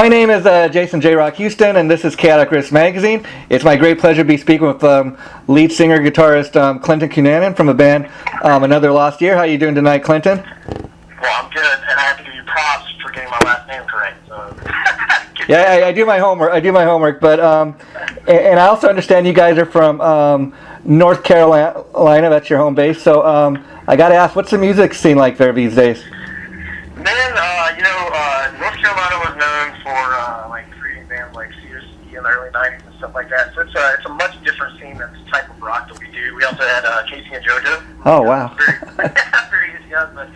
My name is Jason JROCK Houston, and this is Chaotic Riffs Magazine. It's my great pleasure to be speaking with lead singer, guitarist Clinton Cunanon from a band Another Lost Year. How are you doing tonight, Clinton? Well, I'm good, and I have to give you props for getting my last name correct. So. Yeah, I do my homework. But and I also understand you guys are from North Carolina. That's your home base. So I got to ask, what's the music scene like there these days? Man, North Carolina was known for creating bands like CRM in the early '90s and stuff like that. So it's a much different scene than the type of rock that we do. We also had Casey and JoJo. Oh wow. Very easy guys, but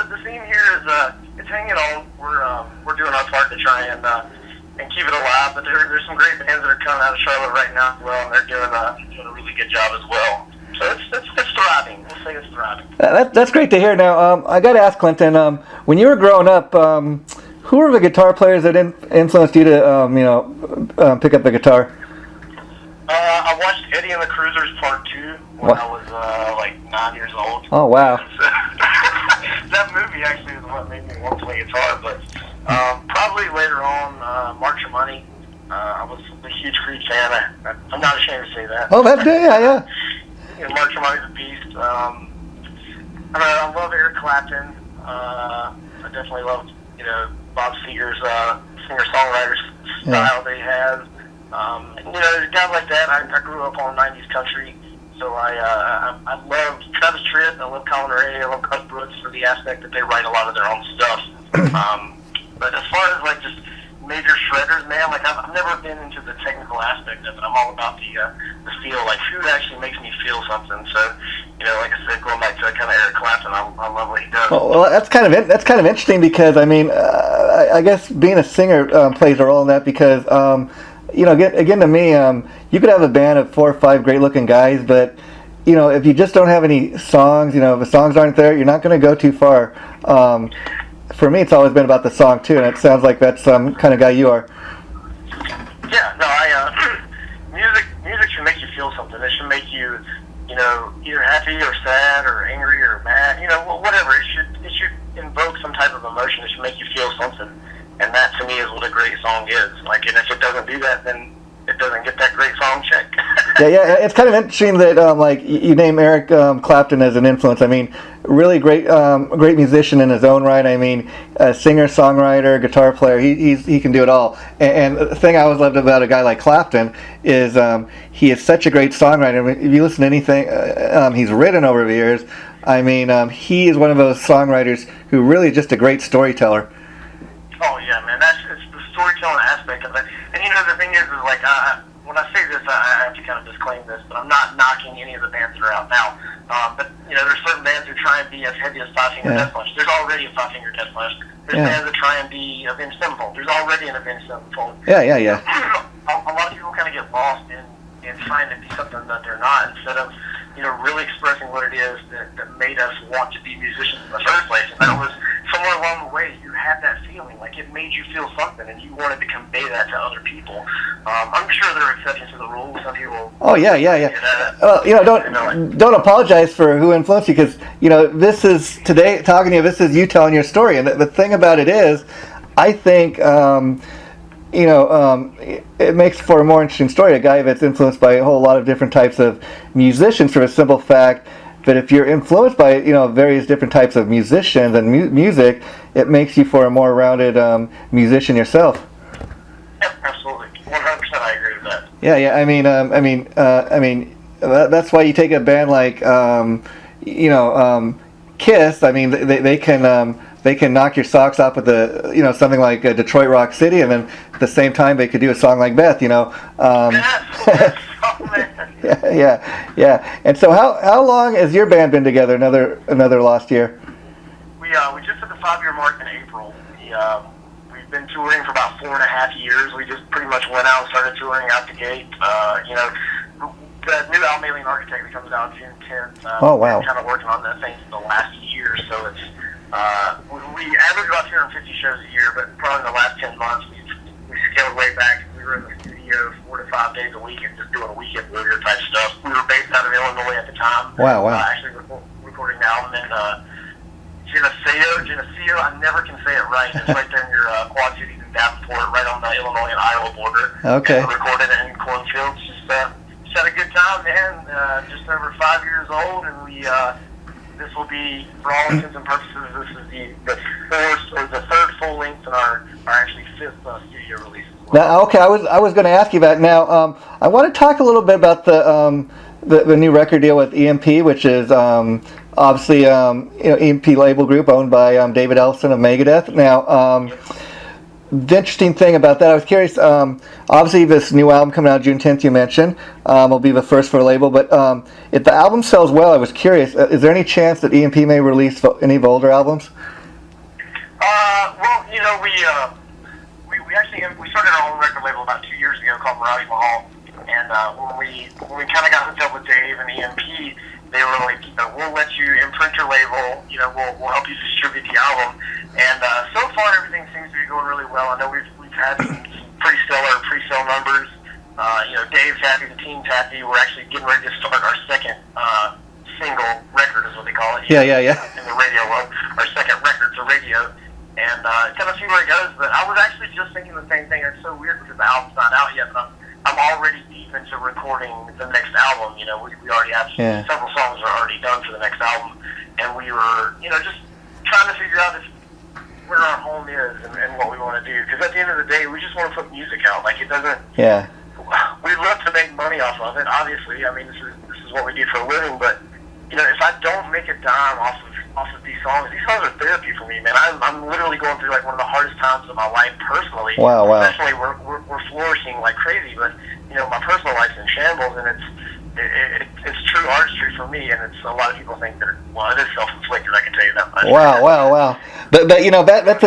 the scene here is it's hanging on. We're doing our part to try and keep it alive. But there's some great bands that are coming out of Charlotte right now as well, and they're doing a really good job as well. So it's thriving. We'll say it's thriving. That's great to hear. Now, I got to ask, Clinton, when you were growing up, who were the guitar players that influenced you to, pick up the guitar? I watched Eddie and the Cruisers Part 2 when I was 9 years old. Oh, wow. That movie actually is what made me want to play guitar. But probably later on, Mark Tremonti. I was a huge Creed fan. I'm not ashamed to say that. Oh, yeah. Mark Tremonti's a beast. I love Eric Clapton. I definitely love, Bob Seger's singer-songwriter style that he has. Guys like that. I grew up on '90s country, so I love Travis Tritt. I love Colin Ray. I love Gus Brooks for the aspect that they write a lot of their own stuff. But as far as just major shredders, man, I've never been into the technical aspect of it. I'm all about the feel, who actually makes me feel something. So, like I said, going back to kind of Eric Clapton, I love what he does. Well, that's kind of interesting because I guess being a singer plays a role in that because again to me, you could have a band of 4 or 5 great-looking guys, but if you just don't have any songs, if the songs aren't there, you're not going to go too far. For me, it's always been about the song too, and it sounds like that's some kind of guy you are. Yeah, no, music should make you feel something. It should make you, either happy or sad or angry or mad. Whatever. It should invoke some type of emotion. It should make you feel something, and that to me is what a great song is. And if it doesn't do that, then it doesn't get that great song check. yeah. It's kind of interesting that you name Eric Clapton as an influence. I mean, really great musician in his own right. I mean, a singer, songwriter, guitar player. He can do it all. And the thing I always loved about a guy like Clapton is he is such a great songwriter. I mean, if you listen to anything he's written over the years, I mean, he is one of those songwriters who really is just a great storyteller. Oh yeah, man, it's the storytelling aspect of it. And the thing is when I say this, I have to kind of disclaim this, but I'm not knocking any of the bands that are out now. But there's certain bands who try and be as heavy as Five Finger Death Punch. There's already a Five Finger Death Punch. There's bands that try and be Avenged Sevenfold. There's already an Avenged Sevenfold. Yeah. A lot of people kind of get lost in trying to be something that they're not, instead of really expressing what it is that made us want to be musicians in the first place. And that was somewhere along the way you had that feeling, it made you feel something, and you wanted to convey that to other people. I'm sure there are exceptions to the rules. Some people. Oh yeah. Don't apologize for who influenced you, because this is today talking to you. This is you telling your story, and the thing about it is, I think. It makes for a more interesting story. A guy that's influenced by a whole lot of different types of musicians, for the simple fact that if you're influenced by various different types of musicians and music, it makes you for a more rounded musician yourself. Yep, absolutely, 100%. I agree with that. Yeah. I mean, that's why you take a band like Kiss. I mean, they can knock your socks off with something like Detroit Rock City, and then at the same time they could do a song like Beth. Yeah. And so how long has your band been together? Another Lost Year. We just hit the 5-year mark in April. We've been touring for about 4.5 years. We just pretty much went out and started touring out the gate. The new album, Alien Architect, that comes out June 10th. Oh wow! We're kind of working on that thing for the last year, so it's. We average about 250 shows a year, but probably in the last 10 months we scaled way back. We were in the studio 4 to 5 days a week and just doing weekend blueger type stuff. We were based out of Illinois at the time. Wow. Actually recording an album in Geneseo. I never can say it right. It's right there in your Quad Cities in Davenport, right on the Illinois and Iowa border. Okay. And recorded it in cornfields. Just had a good time, man. Just over 5 years old, and this will be, for all intents and purposes, this is the third full length in our actually fifth studio release. Now, okay, I was going to ask you about now. I want to talk a little bit about the new record deal with EMP, which is obviously EMP label group owned by David Ellison of Megadeth. Now, the interesting thing about that, I was curious. Obviously, this new album coming out June 10th, you mentioned, will be the first for a label. But if the album sells well, I was curious. Is there any chance that EMP may release any of the older albums? Well, we started our own record label about 2 years ago called Mirage Mahal, and when we kind of got hooked up with Dave and EMP, they were like, we'll let you imprint your label, we'll help you distribute the album, and so far everything seems to be going really well. I know we've had some pretty stellar pre-sale numbers. Dave's happy, the team's happy. We're actually getting ready to start our second single record, is what they call it. Yeah. In the radio world, our second record to radio. And kind of see where it goes. But I was actually just thinking the same thing. It's so weird because the album's not out yet, but I'm already deep into recording the next album. We already have several songs are already done for the next album, and we were, just trying to figure out where our home is and what we want to do. Because at the end of the day, we just want to put music out. Like, it doesn't. Yeah. We love to make money off of it. Obviously, I mean, this is what we do for a living. But if I don't make a dime off of these songs are therapy for me, man. I'm literally going through like one of the hardest times of my life personally. Wow. Especially we're flourishing like crazy, but my personal life's in shambles, and it's true artistry for me, and it's a lot of people think that it is self-inflicted. I can tell you that much. Wow. But that's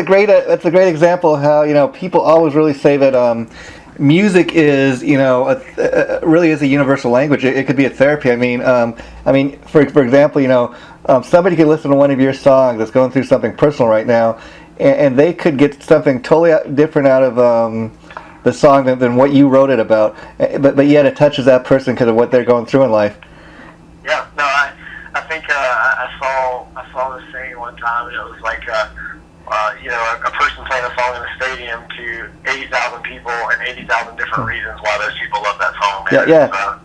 a great example of how people always really say that music is really is a universal language. It could be a therapy. I mean, for example, somebody could listen to one of your songs that's going through something personal right now, and they could get something totally different out of the song than what you wrote it about. But yet it touches that person because of what they're going through in life. Yeah. No, I think I saw this saying one time, and it was like a person playing a song in a stadium to 80,000 people and 80,000 different reasons why those people love that song. Man. Yeah.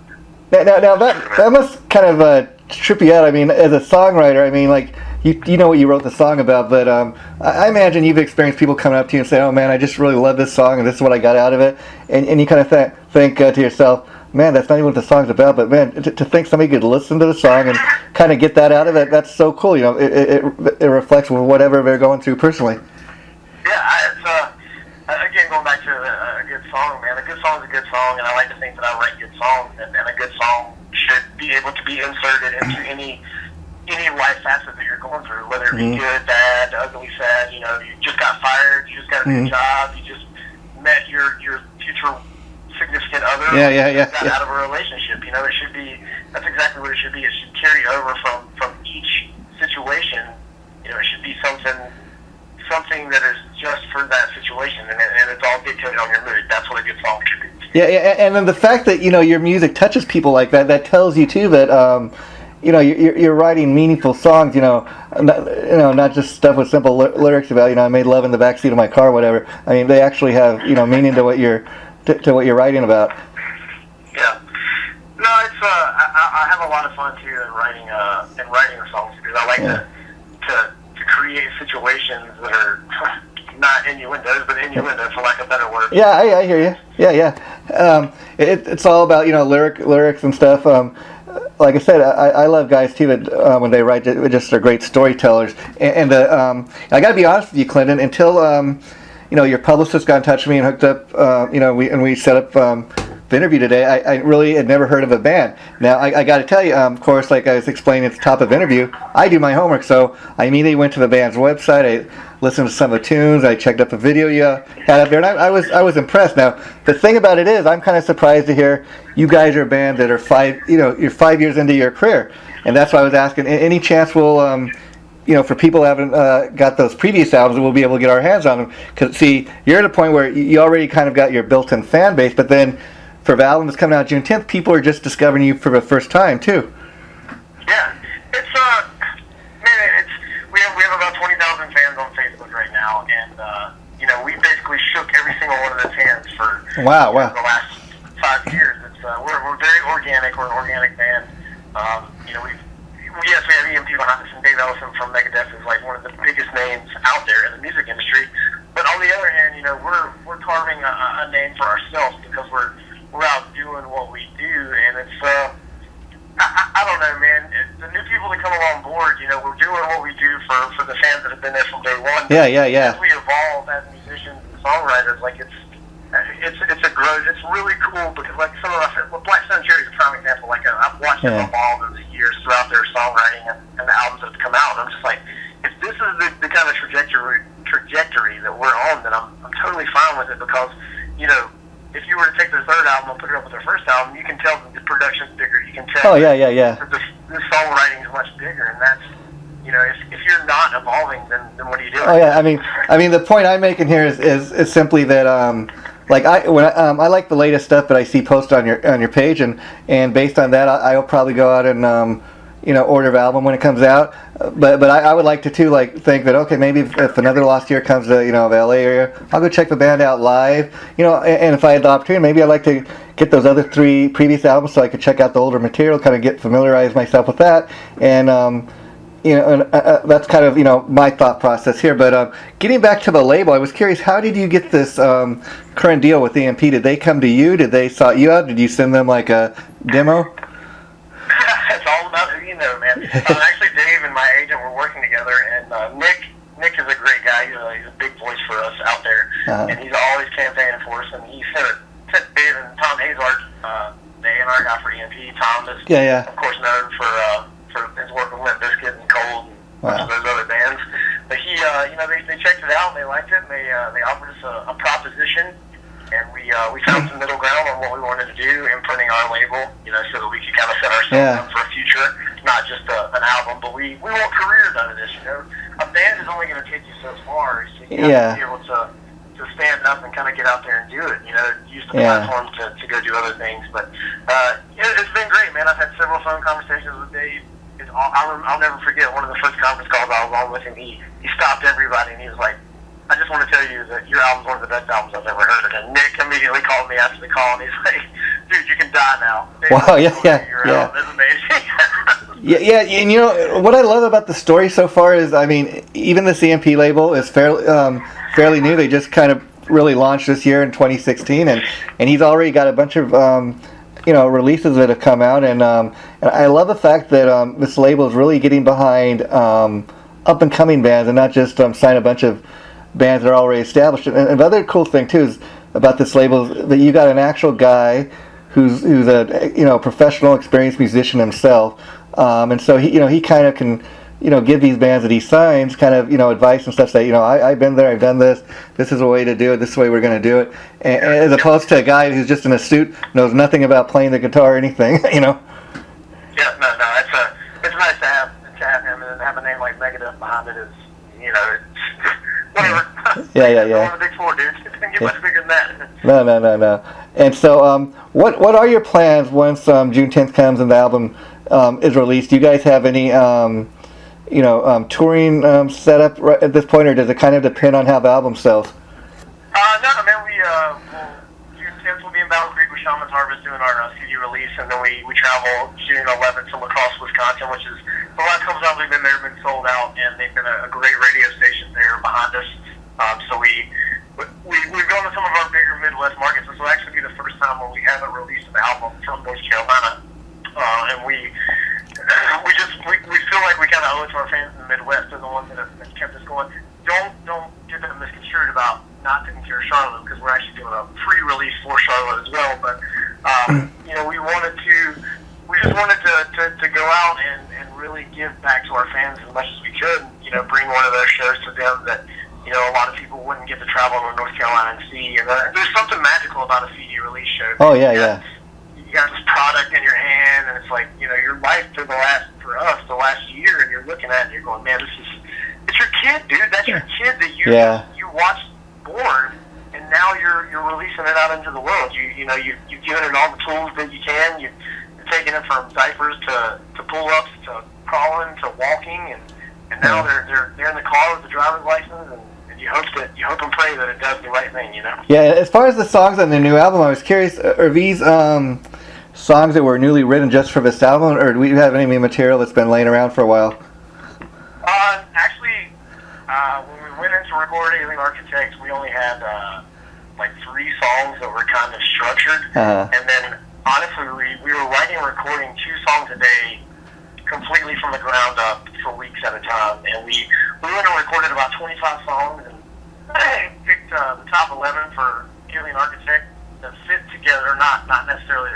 Now that must kind of trip you out. I mean, as a songwriter, I mean, like you know what you wrote the song about, but I imagine you've experienced people coming up to you and say, "Oh man, I just really love this song, and this is what I got out of it," and you kind of think to yourself, "Man, that's not even what the song's about." But man, to think somebody could listen to the song and kind of get that out of it, that's so cool. It reflects whatever they're going through personally. Yeah, it's again going back to a good song, man. A good song is a good song, and I like to think that I write good songs, and a good song should be able to be inserted into any life facet that you're going through, whether it be good, bad, ugly, sad. You just got fired, you just got a new job, you just met your future significant other. Got out of a relationship. It should be. That's exactly what it should be. It should carry over from each situation. It should be something that is just for that situation, and it's all dictated on your mood. That's what a good song should be. Yeah, and then the fact that your music touches people like that tells you too that you're writing meaningful songs. Not just stuff with simple lyrics about I made love in the backseat of my car, or whatever. I mean, they actually have meaning to what you're writing about. Yeah. No, it's I have a lot of fun too in writing the songs, because I like to create situations that are not innuendos, but innuendo, for lack of a better word. Yeah, I hear you. Yeah. It's all about lyrics and stuff. Like I said, I love guys too that when they write, just are great storytellers. And I got to be honest with you, Clinton. Until your publicist got in touch with me and hooked up, we set up the interview today. I really had never heard of a band. Now I got to tell you, of course, like I was explaining at the top of the interview, I do my homework, so I immediately went to the band's website. I listened to some of the tunes. I checked out the video you had up there, and I was impressed. Now the thing about it is, I'm kind of surprised to hear you guys are a band that are you're 5 years into your career, and that's why I was asking. Any chance we'll for people who haven't got those previous albums, we'll be able to get our hands on them? Because see, you're at a point where you already kind of got your built-in fan base, but then for the album that's coming out June 10th, people are just discovering you for the first time too. Yeah, it's we have about 20,000 fans on Facebook right now, and we basically basically shook every single one of those hands for wow. the last 5 years. It's we're very organic. We're an organic band. You know, we have EMP behind us, and Dave Ellison from Megadeth is like one of the biggest names out there in the music industry. But on the other hand, you know, we're carving a name for ourselves because we're out doing what we do, and it's I don't know, man. The new people that come along board, you know, we're doing what we do for the fans that have been there from day one. Yeah. As we evolve as musicians and songwriters, like it's a growth. It's really cool because like some of us, Black Sun Cherry is a prime example. Like I've watched them evolve over the years throughout their songwriting and the albums that have come out. And I'm just like, if this is the kind of trajectory that we're on, then I'm totally fine with it because, you know, if you were to take their third album and put it up with their first album, you can tell that the production's bigger. You can tell that the songwriting is much bigger, and that's, you know, if you're not evolving, then what are you doing? Oh yeah, I mean, the point I'm making here is simply that like I like the latest stuff that I see posted on your page, and based on that, I'll probably go out and you know, order of album when it comes out. But I would like to too, like, think that, okay, maybe if another Lost Year comes to, you know, the LA area, I'll go check the band out live, you know, and if I had the opportunity, maybe I'd like to get those other 3 previous albums so I could check out the older material, kind of get familiarize myself with that, and you know, and that's kind of, you know, my thought process here. But getting back to the label, I was curious, how did you get this current deal with EMP? Did they come to you? Did they sought you out? Did you send them like a demo? It's all about who you know, man. Actually, Dave and my agent were working together, and Nick is a great guy. He's a big voice for us out there, and he's always campaigning for us. And he sent Dave and Tom Hazard, the A&R guy for EMP. Tom is, of course, known for his work with Limp Bizkit and Cold and a bunch of those other bands. But he, you know, they checked it out and they liked it. And they offered us a proposition. And we found some middle ground on what we wanted to do, imprinting our label, you know, so that we could kind of set ourselves up for a future, not just an album, but we want careers out of this, you know. A band is only going to take you so far, so you have to be able to stand up and kind of get out there and do it, you know, use the platform to go do other things. But it's been great, man. I've had several phone conversations with Dave. I'll never forget one of the first conference calls I was on with him. He stopped everybody and he was like, I just want to tell you that your album's one of the best albums I've ever heard. And Nick immediately called me after the call, and he's like, dude, you can die now. Wow, yeah. That's amazing. yeah, and you know, what I love about the story so far is, I mean, even the CMP label is fairly new. They just kind of really launched this year in 2016, and he's already got a bunch of, you know, releases that have come out, and I love the fact that this label is really getting behind up-and-coming bands and not just sign a bunch of bands that are already established. And the other cool thing too is about this label is that you got an actual guy who's a, you know, professional, experienced musician himself, and so he kind of can, you know, give these bands that he signs kind of, you know, advice and stuff. Say, you know, I've been there, I've done this. This is a way to do it. This is the way we're going to do it. And as opposed to a guy who's just in a suit, knows nothing about playing the guitar or anything, you know. Yeah, no, it's nice to have him, and then have a name like Megadeth behind it is, you know, whatever. Yeah. One of the big 4 dudes. It can get much bigger than that. No. And so, what are your plans once June 10th comes and the album is released? Do you guys have any, you know, touring set up right at this point, or does it kind of depend on how the album sells? No, man, June 10th we'll be in Battle Creek with Shaman's Harvest doing our CD release, and then we travel June 11th to La Crosse, Wisconsin, which is the last couple times we've been there have been sold out, and they've been a great radio station there behind us. So we've gone to some of our bigger Midwest markets. This will actually be the first time where we haven't released an album from North Carolina, and we feel like we kind of owe it to our fans in the Midwest. They're the ones that have kept us going. Don't get them misconstrued about not taking care of Charlotte, because we're actually doing a pre-release for Charlotte as well. But you know, we just wanted to go out and really give back to our fans as much as we could. You know, bring one of those shows to them that, you know, a lot of people wouldn't get to travel to North Carolina and see. And there's something magical about a CD release show. Oh yeah. You got this product in your hand, and it's like, you know, your life for the last year, and you're looking at it and you're going, man, it's your kid, dude. That's your kid that you watched born, and now you're releasing it out into the world. You've given it all the tools that you can. You're taking it from diapers to pull-ups to crawling to walking, and now they're in the car with the driver's license, and and you hope and pray that it does the right thing, you know. Yeah, as far as the songs on the new album, I was curious, are these songs that were newly written just for this album, or do we have any material that's been laying around for a while? Actually, when we went into recording Alien Architects, we only had like 3 songs that were kind of structured, and then honestly, we were writing and recording 2 songs a day, completely from the ground up for weeks at a time, and we went and recorded about 25 songs, and picked the top 11 for Alien Architect that fit together, not necessarily.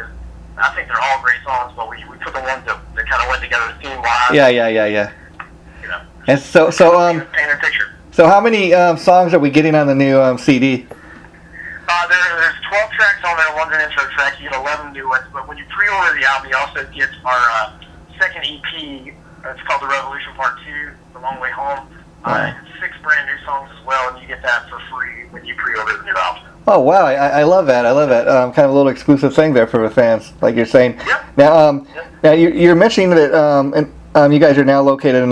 I think they're all great songs, but we put the ones that kind of went together theme-wise. Yeah. You know. And so paint a picture. So how many songs are we getting on the new CD? There's 12 tracks on there, one's an intro track. You get 11 new ones, but when you pre-order the album, you also get our second EP. It's called The Revolution Part 2, The Long Way Home. 6 brand new songs as well, and you get that for free when you pre-order the new album. Oh wow, I love that. Kind of a little exclusive thing there for the fans, like you're saying. Yep. Now you're mentioning that you guys are now located in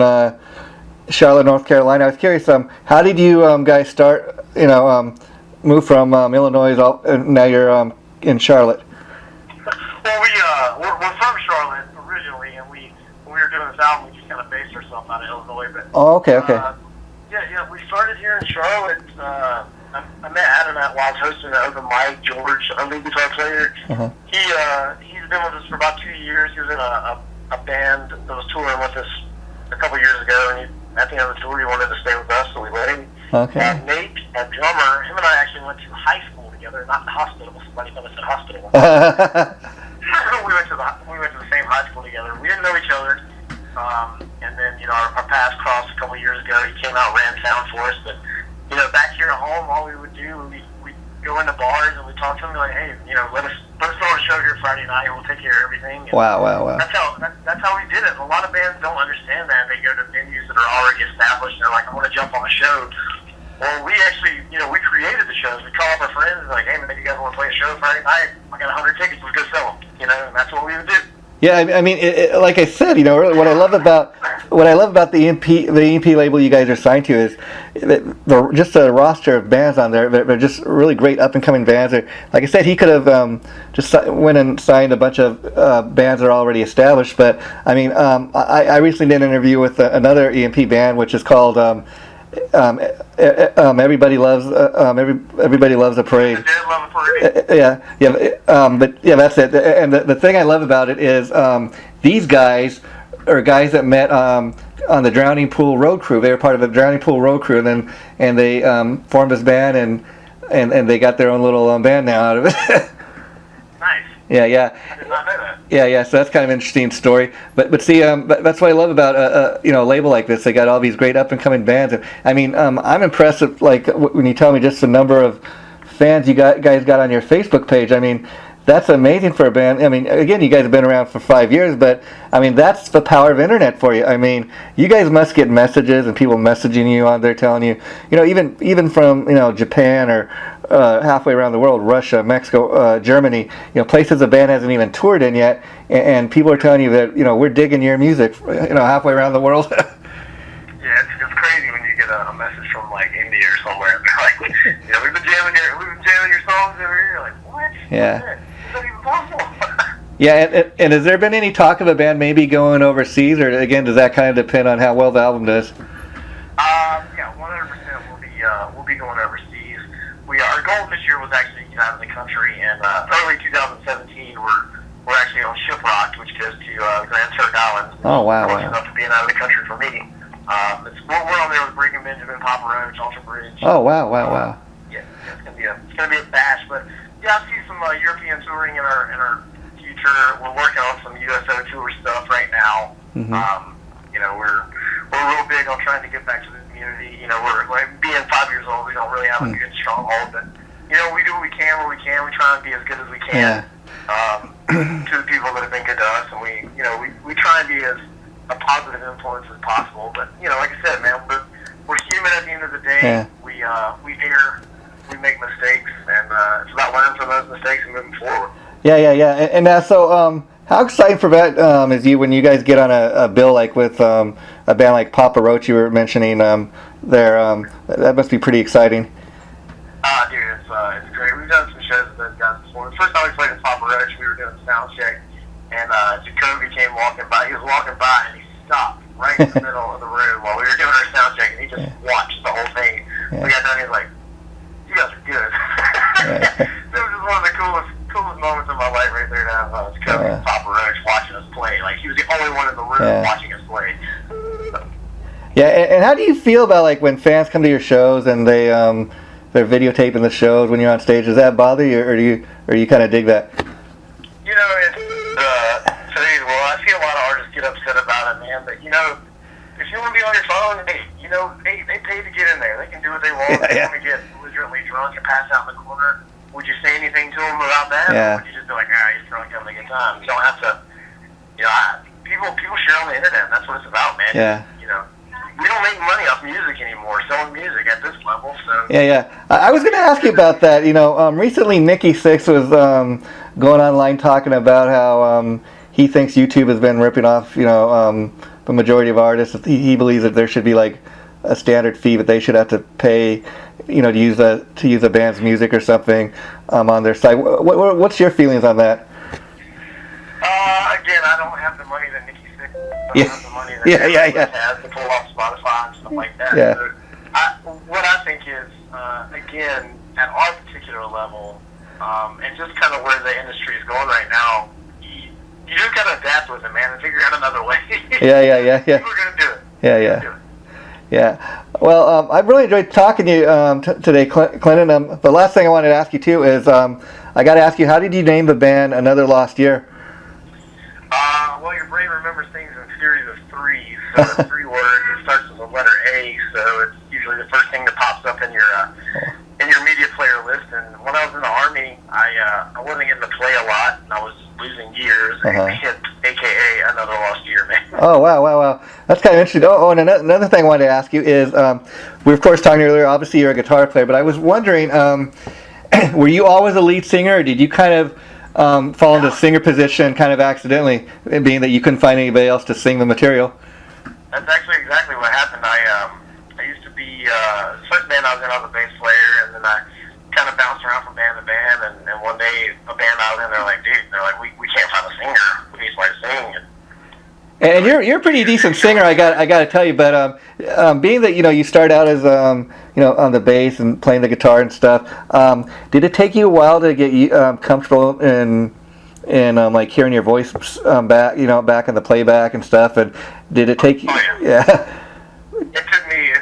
Charlotte, North Carolina. I was curious, how did you guys start? Move from Illinois, and now you're in Charlotte. Well, we're from Charlotte originally, and when we were doing this album, we just kind of based ourselves out of Illinois. But okay. Yeah, we started here in Charlotte. I met Adam while I was hosting an open mic. George, our lead guitar player, he's been with us for about 2 years. He was in a band that was touring with us a couple years ago, and at the end of the tour, he wanted to stay with us, so we let him. Okay. And Nate, a drummer, him and I actually went to high school together, not the hospital. Somebody thought I said hospital. we went to the same high school together. We didn't know each other, and then our paths crossed a couple years ago. He came out and ran town for us, but back here at home, all we would do, we'd go into bars and we'd talk to him like, hey, let us throw a show here Friday night. We'll take care of everything. And wow. That's how we did it. A lot of bands don't understand that. They go to venues that are already established and they're like, I want to jump on a show. Well, we actually, we created the shows. We call up our friends and like, hey, man, you guys want to play a show Friday night? I got 100 tickets. Let's go sell them. And that's what we would do. Yeah, I mean, like I said, what I love about the EMP label you guys are signed to is just the roster of bands on there. They're just really great up and coming bands. Like I said, he could have just went and signed a bunch of bands that are already established. But I mean, I recently did an interview with another EMP band, which is called Everybody Loves a Parade. But that's it. And the thing I love about it is these guys are guys that met on the Drowning Pool Road Crew. They were part of the Drowning Pool Road Crew, and they formed this band, and they got their own little band now out of it. Nice. Yeah. I did not know that. Yeah. So that's kind of an interesting story. But see, that's what I love about a label like this. They got all these great up and coming bands. And I mean, I'm impressed with, like, when you tell me just the number of fans you guys got on your Facebook page. I mean, that's amazing for a band. I mean, again, you guys have been around for 5 years, but I mean, that's the power of internet for you. I mean, you guys must get messages and people messaging you on there telling you, even from Japan or halfway around the world, Russia, Mexico, Germany, places the band hasn't even toured in yet, and people are telling you that we're digging your music, halfway around the world. Yeah, it's crazy when you get a message from like India or somewhere. They're like, we've been jamming your songs over here. You're like, what? Yeah. Is that even possible? Yeah, and has there been any talk of a band maybe going overseas, or again, does that kind of depend on how well the album does? Yeah, 100% we'll be going overseas. Our goal this year was actually to get out of the country, and early 2017 we're actually on Shipwreck, which goes to Grand Turk Island. Oh wow! Close enough to being out of the country for me. We're on there with Brigham Benjamin, Papa Roach, Alter Bridge. Oh wow! Yeah, it's gonna be a bash, but yeah, I see some European touring in our future. We're working on some USO tour stuff right now. Mm-hmm. We're real big on trying to get back to the community. We're like being 5 years old. We don't really have a good stronghold, but we do what we can where we can. We try and be as good as we can to the people that have been good to us, and we try and be as a positive influence as possible. But like I said, man, we're human at the end of the day. Yeah. We err, we make mistakes, and it's about learning from those mistakes and moving forward. Yeah. And now, so How exciting for that is you when you guys get on a bill like with a band like Papa Roach you were mentioning there? That must be pretty exciting. Dude, it's great. We've done some shows with those guys before. The first time we played with Papa Roach, we were doing sound check, and Jacoby came walking by. He was walking by, and he stopped right in the middle of the room while we were doing our sound check, and he just watched the whole thing. We got done, he was like, "You guys are good." That was just one of the coolest moments of my life right there to have Jacoby and Papa Roach watching us play. Like, he was the only one in the room watching us play. Yeah, and how do you feel about like when fans come to your shows and they're videotaping the shows when you're on stage? Does that bother you, or do you kind of dig that? You know, it's today's world. I see a lot of artists get upset about it, man. But you know, if you want to be on your phone, hey, you know, they pay to get in there. They can do what they want. If they want to get belligerently drunk and pass out in the corner, would you say anything to them about that? Or would you just be like, he's drunk, having a good time? You don't have to. You know, people share on the internet. That's what it's about, man. Yeah. You know, we don't make money off music anymore, selling music at this level. So yeah. I was going to ask you about that. You know, recently Nikki Sixx was going online talking about how he thinks YouTube has been ripping off, you know, the majority of artists. He believes that there should be like a standard fee, but they should have to pay, you know, to use a band's music or something on their site. What's your feelings on that? Again, I don't have the money that Nikki Sixx. I don't have the money that has to pull off Spotify and stuff like that. Yeah. So what I think is, again, at our particular level, and just kind of where the industry is going right now, you just got to adapt with it, man, and figure out another way. Yeah. People are going to do it. Yeah. Well, I've really enjoyed talking to you today, Clinton. The last thing I wanted to ask you, too, is I got to ask you, how did you name the band Another Lost Year? Well, your brain remembers things in series of threes, so it's 3 words. It starts with the letter A, so it's usually the first thing that pops up in your media player list. And when I was in the Army, I wasn't getting to play a lot, and I was losing years, a.k.a. Another Lost Year, man. Oh, wow. That's kind of interesting. Oh, and another thing I wanted to ask you is, we were, of course, talking earlier, obviously you're a guitar player, but I was wondering, were you always a lead singer, or did you kind of fall into singer position kind of accidentally, being that you couldn't find anybody else to sing the material? That's actually exactly what happened. I used to be, the first band I was in, I was a bass player, and then I kind of bounced around from band to band, and one day a band I was in, they're like, we can't find a singer. We need somebody to sing. And you're a pretty decent singer, I got to tell you. But being that you start out as on the bass and playing the guitar and stuff, did it take you a while to get comfortable in like hearing your voice back in the playback and stuff? And did it take you? Oh, yeah. It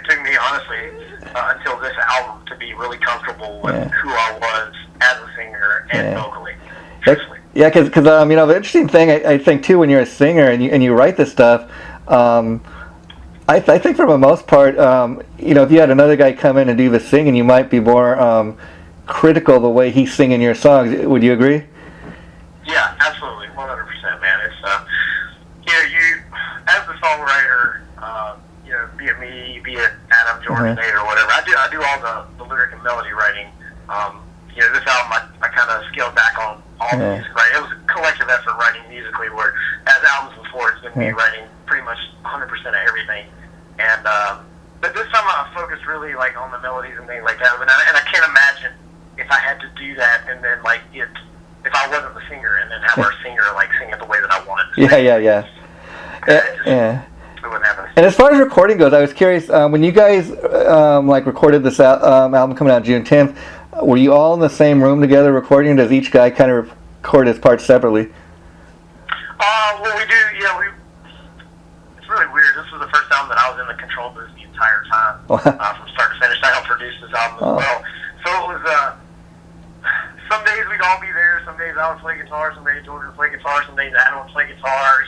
took me honestly until this album to be really comfortable with who I was as a singer and vocally. Yeah, because the interesting thing I think too, when you're a singer and you write this stuff, I think for the most part, if you had another guy come in and do the singing, you might be more critical of the way he's singing your songs. Would you agree? Yeah, absolutely, 100%, man. It's you as the songwriter, be it me, be it Adam, Jordan, Nate, or whatever. I do all the lyric and melody writing. This album I kind of scaled back on all the music, right? It was a collective effort writing musically, where as albums before, it's been me writing pretty much 100% of everything. And but this time I focused really like on the melodies and things like that. And I can't imagine if I had to do that and then like if I wasn't the singer and then have our singer like sing it the way that I wanted to. Yeah. It wouldn't happen. And as far as recording goes, I was curious, when you guys recorded this album coming out June 10th, were you all in the same room together recording, or does each guy kind of record his parts separately? Well, we do, it's really weird. This was the first album that I was in the control booth the entire time, from start to finish. I helped produce this album as well. So it was, some days we'd all be there, some days I would play guitar, some days George would play guitar, some days Adam would play guitar.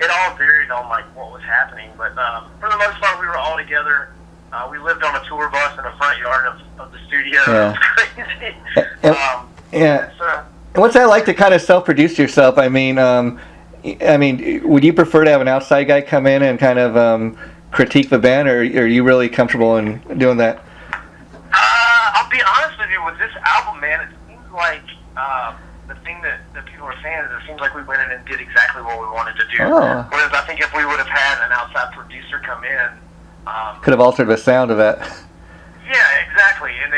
It all varied on like what was happening, but for the most part we were all together. We lived on a tour bus in the front yard of the studio. Yeah. It was crazy. And what's that like to kind of self-produce yourself? I mean, would you prefer to have an outside guy come in and kind of critique the band, or are you really comfortable in doing that? I'll be honest with you, with this album, man, it seems like the thing that people are saying is it seems like we went in and did exactly what we wanted to do. Oh. Whereas I think if we would have had an outside producer come in, could have altered the sound of that. yeah, exactly. And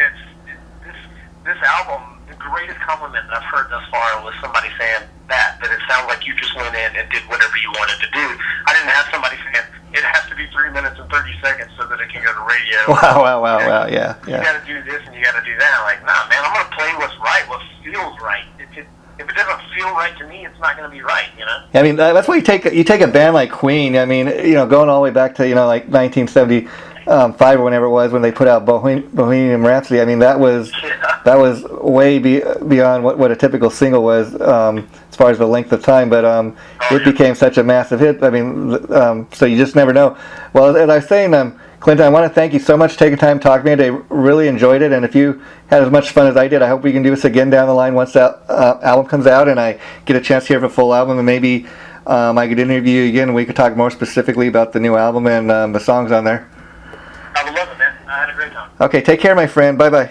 this album, the greatest compliment that I've heard thus far was somebody saying that it sounds like you just went in and did whatever you wanted to do. I didn't have somebody saying it has to be 3 minutes and 30 seconds so that it can go to radio. Wow, yeah. You got to do this and you got to do that. I'm like, nah, man, I'm going to play what's right, what feels right. If it doesn't feel right to me, it's not going to be right, you know? I mean, that's why you take a band like Queen. I mean, going all the way back to, like 1975 or whenever it was when they put out Bohemian Rhapsody. I mean, that was way beyond what a typical single was as far as the length of time. But it became such a massive hit. I mean, so you just never know. Well, as I was saying, Clinton, I want to thank you so much for taking time to talk to me today. Really enjoyed it, and if you had as much fun as I did, I hope we can do this again down the line once that album comes out and I get a chance to hear the full album, and maybe I could interview you again and we could talk more specifically about the new album and the songs on there. I would love it, man. I had a great time. Okay, take care, my friend. Bye-bye.